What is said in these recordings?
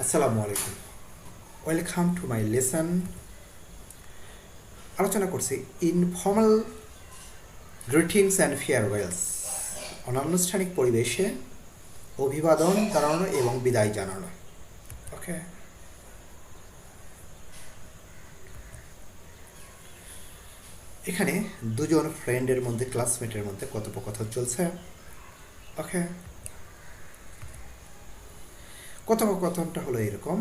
আসসালামু আলাইকুম। Welcome to my lesson. আলোচনা করছি ইনফর্মাল গ্রিটিংস অ্যান্ড ফেয়ারওয়েলস, অনানুষ্ঠানিক পরিবেশে অভিবাদন জানানো এবং বিদায় জানানো। ওকে, এখানে দুজন ফ্রেন্ডের মধ্যে, ক্লাসমেটের মধ্যে কথোপকথন চলছে। ওকে, কথোপকথনটা হলো এরকম: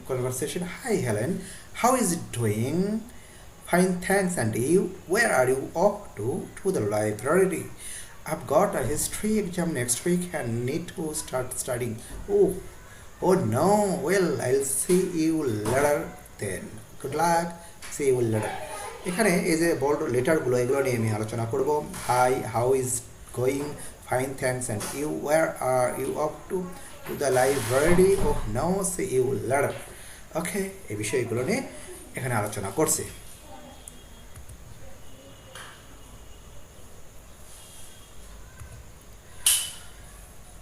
conversation, hi Helen, how is it doing? Fine, thanks. And you? Where are you off to? To the library. I've got a history exam next week and need to start studying. Oh no. Well, I'll see you later then. Good luck. See you later. এখানে এই যে bold লেটারগুলো, এগুলো নিয়ে আমি আলোচনা করব। Hi, how is going? Fine, thanks. And you, where are you off to? To the library. Oh no, see you later. Okay, এই বিষয়গুলো নিয়ে এখানে আলোচনা করছি।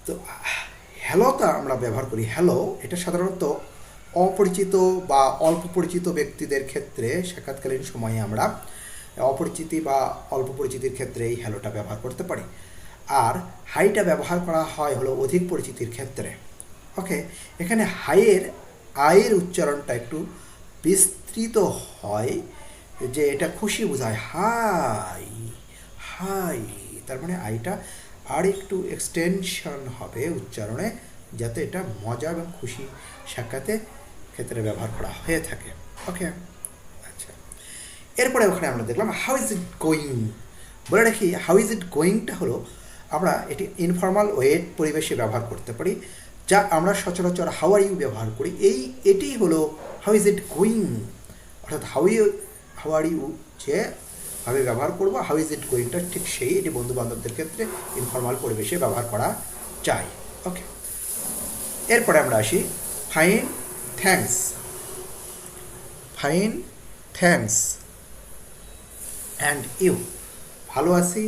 তো হ্যালোটা আমরা ব্যবহার করি। হ্যালো এটা সাধারণত অপরিচিত বা অল্প পরিচিত ব্যক্তিদের ক্ষেত্রে সাক্ষাৎকালীন সময়ে আমরা অপরিচিতি বা অল্প পরিচিতির ক্ষেত্রে এই হ্যালোটা ব্যবহার করতে পারি। আর হাইটা ব্যবহার করা হয় হলো অধিক পরিচিতির ক্ষেত্রে। ওকে, এখানে আয়ের উচ্চারণটা একটু বিস্তৃত হয়, যে এটা খুশি বোঝায়। হাই হাই, তার মানে আইটা আর একটু এক্সটেনশন হবে উচ্চারণে, যাতে এটা মজা এবং খুশি সাক্ষাতে ক্ষেত্রে ব্যবহার করা হয়ে থাকে। ওকে, আচ্ছা, এরপরে ওখানে আমরা দেখলাম হাউ ইজ ইট গোয়িং। বলে রাখি, হাউ ইজ ইট গোয়িংটা হলো আমরা এটি ইনফর্মাল ওয়েট পরিবেশে ব্যবহার করতে পারি, যা আমরা সচরাচর হাউ আর ইউ ব্যবহার করি। এটি হলো হাউ ইজ ইট গোয়িং, অর্থাৎ হাউ আর ইউ যে ভাবে ব্যবহার করবো, হাউ ইজ ইট গোয়িংটা ঠিক সেই, এটি বন্ধু বান্ধবদের ক্ষেত্রে ইনফর্মাল পরিবেশে ব্যবহার করা চাই। ওকে, এরপরে আমরা আসি fine thanks. Fine thanks and you, ভালো আছি,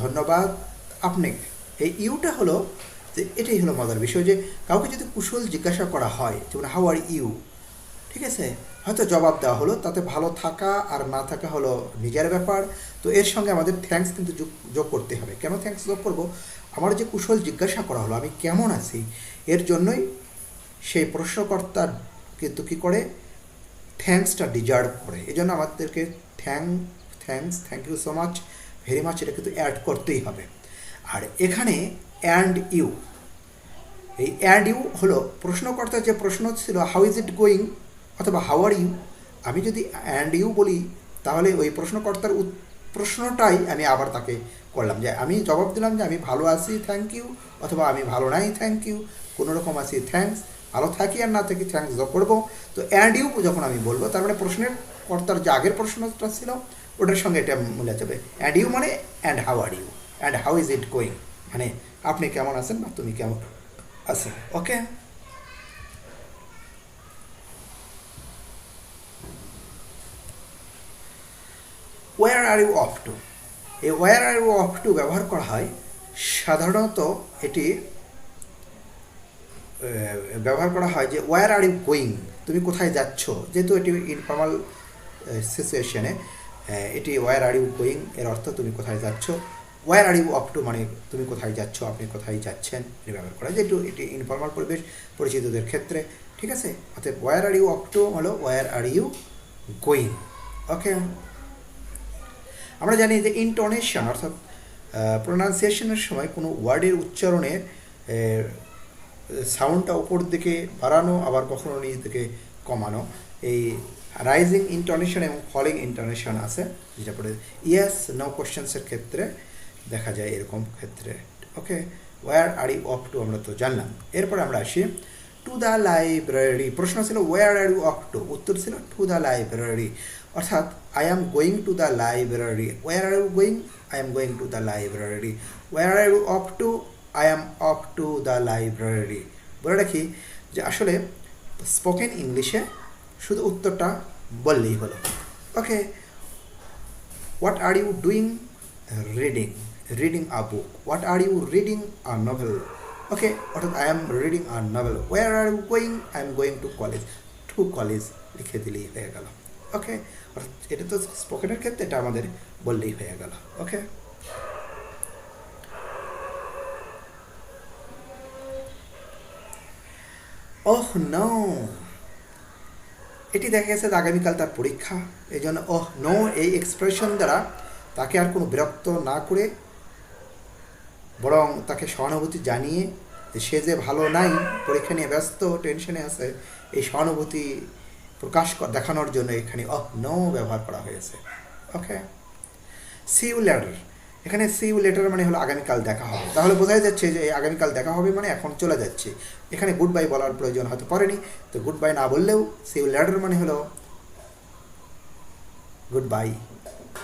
ধন্যবাদ, আপনি। এই ইউটা হলো যে এটাই হলো মজার বিষয়, যে কাউকে যদি কুশল জিজ্ঞাসা করা হয়, যেমন হাউ আর ইউ, ঠিক আছে, হয়তো জবাব দেওয়া হলো, তাতে ভালো থাকা আর না থাকা হলো নিজের ব্যাপার। তো এর সঙ্গে আমাদের থ্যাঙ্কস কিন্তু যোগ করতে হবে। কেন থ্যাঙ্কস যোগ করব? আমার যে কুশল জিজ্ঞাসা করা হলো আমি কেমন আছি, এর জন্যই সেই প্রশ্নকর্তার কিন্তু কী করে, থ্যাঙ্কসটা ডিজার্ভ করে। এই জন্য আমাদেরকে thanks, thank you so much, very much, এটা কিন্তু অ্যাড করতেই হবে। আর এখানে অ্যান্ড ইউ, এই অ্যান্ড ইউ হলো প্রশ্নকর্তার যে প্রশ্ন ছিল হাউ ইজ ইট গোয়িং অথবা হাউ আর ইউ, আমি যদি অ্যান্ড ইউ বলি তাহলে ওই প্রশ্নকর্তার প্রশ্নটাই আমি আবার তাকে করলাম, যে আমি জবাব দিলাম যে আমি ভালো আছি, থ্যাংক ইউ, অথবা আমি ভালো নাই, থ্যাংক ইউ, কোনো রকম আছি, থ্যাঙ্কস, ভালো থাকি আর না থাকি থ্যাঙ্কস যোগ করবো। তো অ্যান্ড ইউ যখন আমি বলবো, তার মানে প্রশ্নের কর্তার যে আগের প্রশ্নটা ছিল ওটার সঙ্গে এটা মিলে যাবে। অ্যান্ড ইউ মানে and how are you, and how is it going মানে আপনি কেমন আছেন বা তুমি কেমন আছো। Okay, where are you off to. এই where are you off to ব্যবহার করা হয় সাধারণত, এটি ব্যবহার করা হয় যে ওয়ার আর ইউ গোয়িং, তুমি কোথায় যাচ্ছ। যেহেতু এটি ইনফর্মাল সিচুয়েশনে, এটি ওয়ার আর ইউ গোয়িং এর অর্থ তুমি কোথায় যাচ্ছ। Where are you off to মানে তুমি কোথায় যাচ্ছ, আপনি কোথায় যাচ্ছেন, এটি ব্যবহার করা হয়, যেহেতু এটি ইনফর্মাল পরিবেশ পরিচিতদের ক্ষেত্রে। ঠিক আছে, অর্থাৎ where are you off to হলো where are you going. Okay, আমরা জানি যে ইন্টোনেশন অর্থাৎ প্রোনাউন্সিয়েশনের সময় কোনো ওয়ার্ডের উচ্চারণের সাউন্ডটা ওপর দিকে বাড়ানো, আবার কখনো নিচ দিকে কমানো, এই রাইজিং ইন্টোনেশন এবং ফলিং ইন্টোনেশন আছে, যেটা পরে ইয়েস নো কোশ্চেন্সের ক্ষেত্রে দেখা যায় এরকম ক্ষেত্রে। Okay, where are you off to আমরা তো জানলাম। এরপরে আমরা আসি টু দ্য লাইব্রেরি। প্রশ্ন ছিল where are you off to, উত্তর ছিল টু দ্য লাইব্রেরি, অর্থাৎ I am going to the library. Where are you going? I am going to the library. Where are you off to? I am off to the library. বলে রাখি যে আসলে spoken ইংলিশে শুধু উত্তরটা বললেই হলো। Okay, what are you doing? Reading, reading a book. What are you reading? A novel. Okay, অর্থাৎ I am reading a novel. Where are you going? I am going to college লিখে দিলেই হয়ে গেল। ওকে, অর্থাৎ এটা তো স্পোকেনের ক্ষেত্রে এটা আমাদের বললেই হয়ে গেল। ওকে, ওহ নো, এটি দেখা গেছে যে আগামীকাল তার পরীক্ষা, এই জন্য ওহ নো এই এক্সপ্রেশন দ্বারা তাকে আর কোনো বিরক্ত না করে বরং তাকে সহানুভূতি জানিয়ে যে সে যে ভালো নাই, পরীক্ষা নিয়ে ব্যস্ত, টেনশনে আছে, এই সহানুভূতি দেখানোর জন্য এখানে অহ নো ব্যবহার করা হয়েছে। ওকে, সি ইউ লেটার, এখানে সি ইউ লেটার মানে হলো আগামীকাল দেখা হবে, তাহলে বোঝাই যাচ্ছে যে আগামীকাল দেখা হবে মানে এখন চলে যাচ্ছে। এখানে গুড বাই বলার প্রয়োজন হয়তো পড়েনি, তো গুড বাই না বললেও সি ইউ লেটার মানে হলো গুড বাই,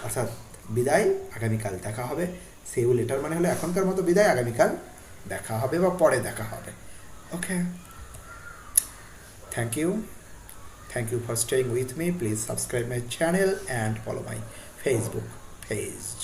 অর্থাৎ বিদায়, আগামীকাল দেখা হবে। সি ইউ লেটার মানে হলো এখনকার মতো বিদায়, আগামীকাল দেখা হবে বা পরে দেখা হবে। Okay, thank you, thank you for staying with me. Please subscribe my channel and follow my Facebook page.